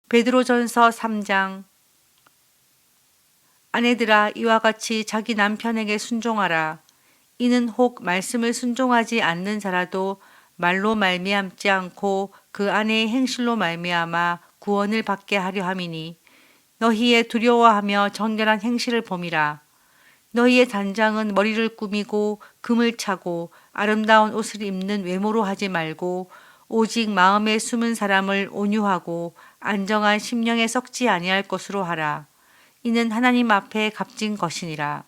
베드로전서 3장. 아내들아, 이와 같이 자기 남편에게 순종하라. 이는 혹 말씀을 순종하지 않는 자라도 말로 말미암지 않고 그 아내의 행실로 말미암아 구원을 받게 하려 함이니, 너희의 두려워하며 정결한 행실을 봄이라. 너희의 단장은 머리를 꾸미고 금을 차고 아름다운 옷을 입는 외모로 하지 말고, 오직 마음에 숨은 사람을 온유하고 안정한 심령에 썩지 아니할 것으로 하라. 이는 하나님 앞에 값진 것이니라.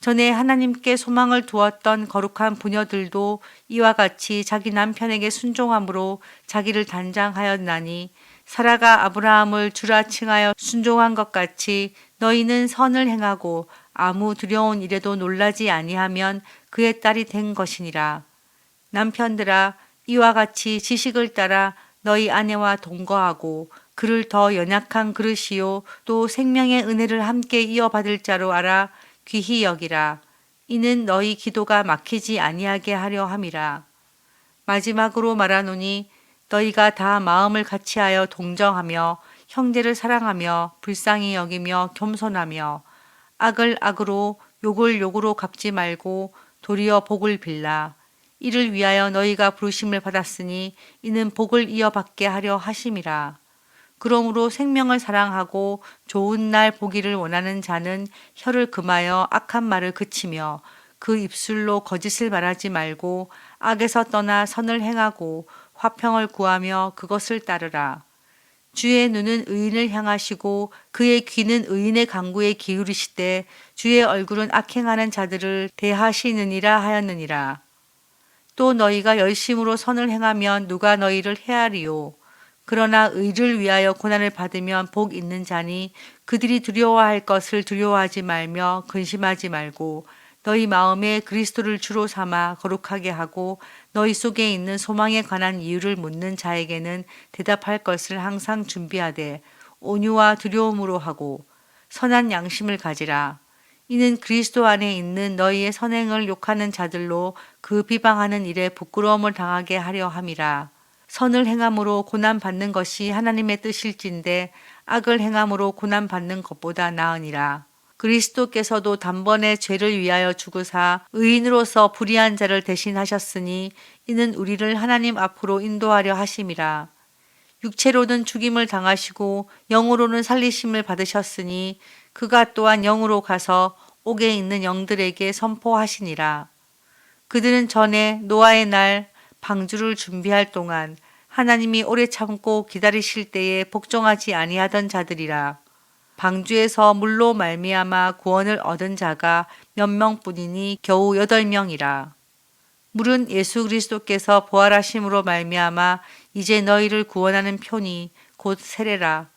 전에 하나님께 소망을 두었던 거룩한 부녀들도 이와 같이 자기 남편에게 순종함으로 자기를 단장하였나니, 사라가 아브라함을 주라 칭하여 순종한 것 같이 너희는 선을 행하고 아무 두려운 일에도 놀라지 아니하면 그의 딸이 된 것이니라. 남편들아, 이와 같이 지식을 따라 너희 아내와 동거하고 그를 더 연약한 그릇이요 또 생명의 은혜를 함께 이어받을 자로 알아 귀히 여기라. 이는 너희 기도가 막히지 아니하게 하려 함이라. 마지막으로 말하노니, 너희가 다 마음을 같이하여 동정하며 형제를 사랑하며 불쌍히 여기며 겸손하며 악을 악으로 욕을 욕으로 갚지 말고 도리어 복을 빌라. 이를 위하여 너희가 부르심을 받았으니 이는 복을 이어받게 하려 하심이라. 그러므로 생명을 사랑하고 좋은 날 보기를 원하는 자는 혀를 금하여 악한 말을 그치며 그 입술로 거짓을 말하지 말고 악에서 떠나 선을 행하고 화평을 구하며 그것을 따르라. 주의 눈은 의인을 향하시고 그의 귀는 의인의 간구에 기울이시되 주의 얼굴은 악행하는 자들을 대하시느니라 하였느니라. 또 너희가 열심으로 선을 행하면 누가 너희를 헤아리요. 그러나 의를 위하여 고난을 받으면 복 있는 자니, 그들이 두려워할 것을 두려워하지 말며 근심하지 말고 너희 마음에 그리스도를 주로 삼아 거룩하게 하고, 너희 속에 있는 소망에 관한 이유를 묻는 자에게는 대답할 것을 항상 준비하되 온유와 두려움으로 하고 선한 양심을 가지라. 이는 그리스도 안에 있는 너희의 선행을 욕하는 자들로 그 비방하는 일에 부끄러움을 당하게 하려 함이라. 선을 행함으로 고난 받는 것이 하나님의 뜻일진데 악을 행함으로 고난 받는 것보다 나으니라. 그리스도께서도 단번에 죄를 위하여 죽으사 의인으로서 불의한 자를 대신하셨으니, 이는 우리를 하나님 앞으로 인도하려 하심이라. 육체로는 죽임을 당하시고 영으로는 살리심을 받으셨으니 그가 또한 영으로 가서 옥에 있는 영들에게 선포하시니라. 그들은 전에 노아의 날 방주를 준비할 동안 하나님이 오래 참고 기다리실 때에 복종하지 아니하던 자들이라. 방주에서 물로 말미암아 구원을 얻은 자가 몇 명뿐이니 겨우 8명이라. 물은 예수 그리스도께서 부활하심으로 말미암아 이제 너희를 구원하는 표니 곧 세례라.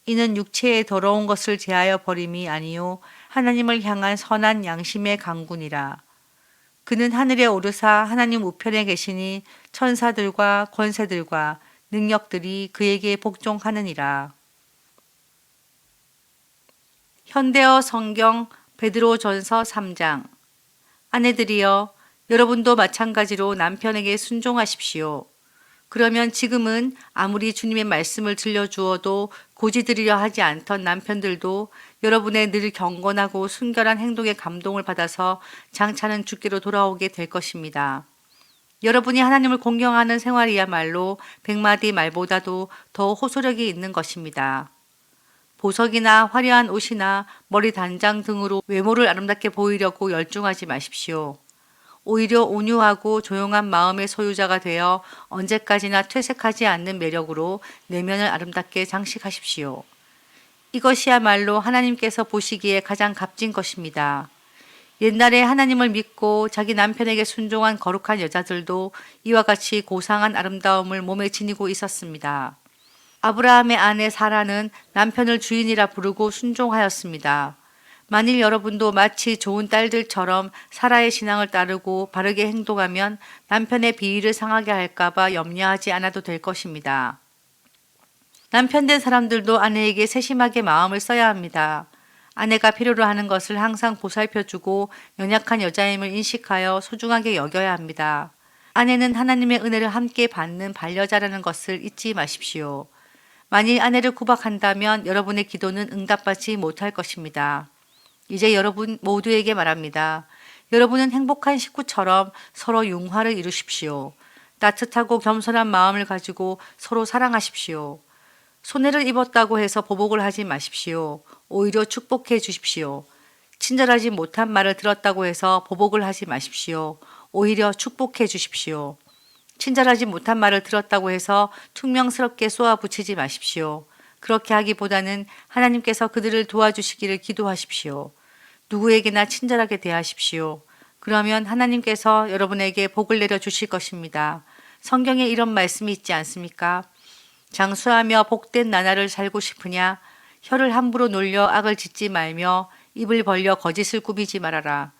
이는 육체의 더러운 것을 제하여 버림이 아니요 하나님을 향한 선한 양심의 강군이라. 그는 하늘에 오르사 하나님 우편에 계시니 천사들과 권세들과 능력들이 그에게 복종하느니라. 현대어 성경 베드로전서 3장. 아내들이여, 여러분도 마찬가지로 남편에게 순종하십시오. 그러면 지금은 아무리 주님의 말씀을 들려주어도 고지 들으려 하지 않던 남편들도 여러분의 늘 경건하고 순결한 행동에 감동을 받아서 장차는 주께로 돌아오게 될 것입니다. 여러분이 하나님을 공경하는 생활이야말로 100마디 말보다도 더 호소력이 있는 것입니다. 보석이나 화려한 옷이나 머리 단장 등으로 외모를 아름답게 보이려고 열중하지 마십시오. 오히려 온유하고 조용한 마음의 소유자가 되어 언제까지나 퇴색하지 않는 매력으로 내면을 아름답게 장식하십시오. 이것이야말로 하나님께서 보시기에 가장 값진 것입니다. 옛날에 하나님을 믿고 자기 남편에게 순종한 거룩한 여자들도 이와 같이 고상한 아름다움을 몸에 지니고 있었습니다. 아브라함의 아내 사라는 남편을 주인이라 부르고 순종하였습니다. 만일 여러분도 마치 좋은 딸들처럼 사라의 신앙을 따르고 바르게 행동하면 남편의 비위를 상하게 할까봐 염려하지 않아도 될 것입니다. 남편 된 사람들도 아내에게 세심하게 마음을 써야 합니다. 아내가 필요로 하는 것을 항상 보살펴주고 연약한 여자임을 인식하여 소중하게 여겨야 합니다. 아내는 하나님의 은혜를 함께 받는 반려자라는 것을 잊지 마십시오. 만일 아내를 구박한다면 여러분의 기도는 응답받지 못할 것입니다. 이제 여러분 모두에게 말합니다. 여러분은 행복한 식구처럼 서로 융화를 이루십시오. 따뜻하고 겸손한 마음을 가지고 서로 사랑하십시오. 손해를 입었다고 해서 보복을 하지 마십시오. 오히려 축복해 주십시오. 친절하지 못한 말을 들었다고 해서 보복을 하지 마십시오. 오히려 축복해 주십시오. 친절하지 못한 말을 들었다고 해서 퉁명스럽게 쏘아붙이지 마십시오. 그렇게 하기보다는 하나님께서 그들을 도와주시기를 기도하십시오. 누구에게나 친절하게 대하십시오. 그러면 하나님께서 여러분에게 복을 내려 주실 것입니다. 성경에 이런 말씀이 있지 않습니까? 장수하며 복된 나날을 살고 싶으냐? 혀를 함부로 놀려 악을 짓지 말며 입을 벌려 거짓을 꾸미지 말아라.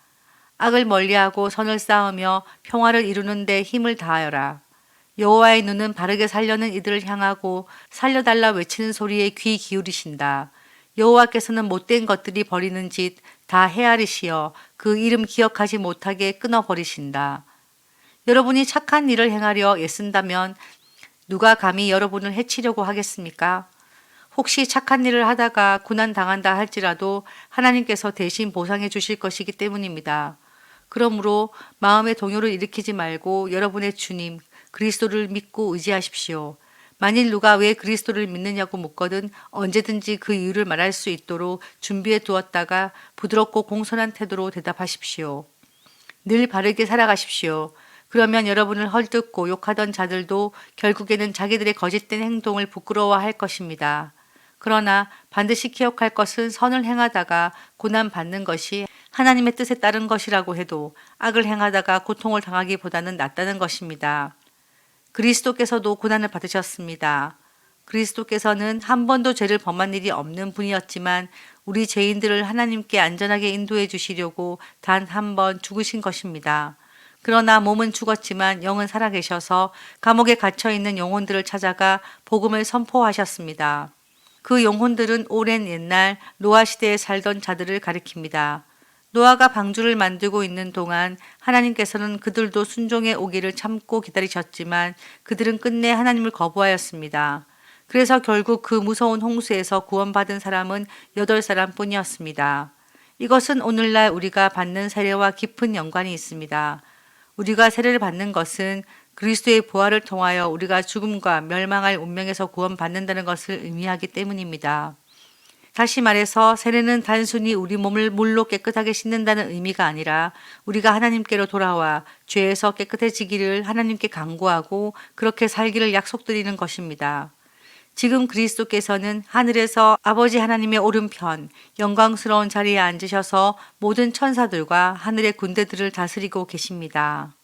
악을 멀리하고 선을 쌓으며 평화를 이루는 데 힘을 다하여라. 여호와의 눈은 바르게 살려는 이들을 향하고 살려달라 외치는 소리에 귀 기울이신다. 여호와께서는 못된 것들이 버리는 짓 다 헤아리시어 그 이름 기억하지 못하게 끊어버리신다. 여러분이 착한 일을 행하려 애쓴다면 누가 감히 여러분을 해치려고 하겠습니까? 혹시 착한 일을 하다가 고난당한다 할지라도 하나님께서 대신 보상해 주실 것이기 때문입니다. 그러므로 마음의 동요를 일으키지 말고 여러분의 주님 그리스도를 믿고 의지하십시오. 만일 누가 왜 그리스도를 믿느냐고 묻거든 언제든지 그 이유를 말할 수 있도록 준비해 두었다가 부드럽고 공손한 태도로 대답하십시오. 늘 바르게 살아가십시오. 그러면 여러분을 헐뜯고 욕하던 자들도 결국에는 자기들의 거짓된 행동을 부끄러워할 것입니다. 그러나 반드시 기억할 것은 선을 행하다가 고난받는 것이 하나님의 뜻에 따른 것이라고 해도 악을 행하다가 고통을 당하기보다는 낫다는 것입니다. 그리스도께서도 고난을 받으셨습니다. 그리스도께서는 한 번도 죄를 범한 일이 없는 분이었지만 우리 죄인들을 하나님께 안전하게 인도해 주시려고 단 한 번 죽으신 것입니다. 그러나 몸은 죽었지만 영은 살아계셔서 감옥에 갇혀 있는 영혼들을 찾아가 복음을 선포하셨습니다. 그 영혼들은 오랜 옛날 노아 시대에 살던 자들을 가리킵니다. 노아가 방주를 만들고 있는 동안 하나님께서는 그들도 순종의 오기를 참고 기다리셨지만 그들은 끝내 하나님을 거부하였습니다. 그래서 결국 그 무서운 홍수에서 구원받은 사람은 8사람 뿐이었습니다. 이것은 오늘날 우리가 받는 세례와 깊은 연관이 있습니다. 우리가 세례를 받는 것은 그리스도의 부활을 통하여 우리가 죽음과 멸망할 운명에서 구원받는다는 것을 의미하기 때문입니다. 다시 말해서 세례는 단순히 우리 몸을 물로 깨끗하게 씻는다는 의미가 아니라 우리가 하나님께로 돌아와 죄에서 깨끗해지기를 하나님께 간구하고 그렇게 살기를 약속드리는 것입니다. 지금 그리스도께서는 하늘에서 아버지 하나님의 오른편 영광스러운 자리에 앉으셔서 모든 천사들과 하늘의 군대들을 다스리고 계십니다.